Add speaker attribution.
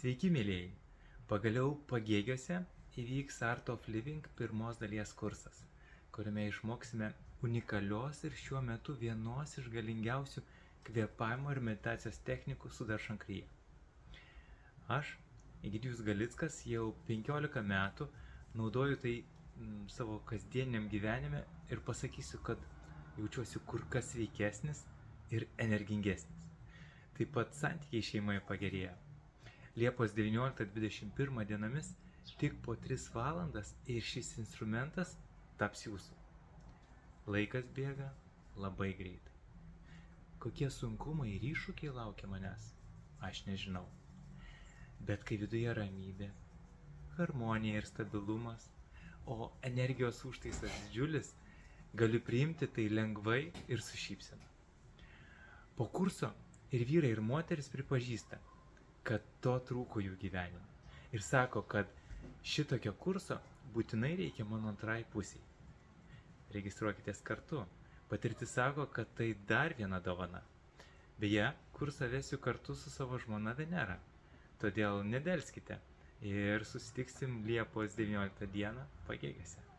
Speaker 1: Sveiki, mėlyjeji! Pagaliau Pagėgiuose įvyks Art of Living pirmos dalies kursas, kuriame išmoksime unikalios ir šiuo metu vienos iš galingiausių kvėpavimo ir meditacijos technikų sudaršankryje. Aš, Egidijus Galickas, jau 15 metų naudoju tai savo kasdieniam gyvenime ir pasakysiu, kad jaučiuosi kur kas sveikesnis ir energingesnis. Taip pat santykiai šeimoje pagerėja. Liepos 19-21 dienomis tik po 3 valandas ir šis instrumentas taps jūsų. Laikas bėga labai greitai. Kokie sunkumai ir iššūkiai laukia manęs, aš nežinau. Bet kai viduje ramybė, harmonija ir stabilumas, o energijos užtaisas didžiulis, galiu priimti tai lengvai ir su šypsena. Po kurso ir vyrai, ir moteris pripažįsta, kad to trūko jų gyvenime. Ir sako, kad šitokio kurso būtinai reikia mano antrai pusiai. Registruokitės kartu. Patirtis sako, kad tai dar viena dovana. Beje, kursą vesiu kartu su savo žmona Venera. Todėl nedelskite ir susitiksim Liepos 19 dieną Pagėgiuose.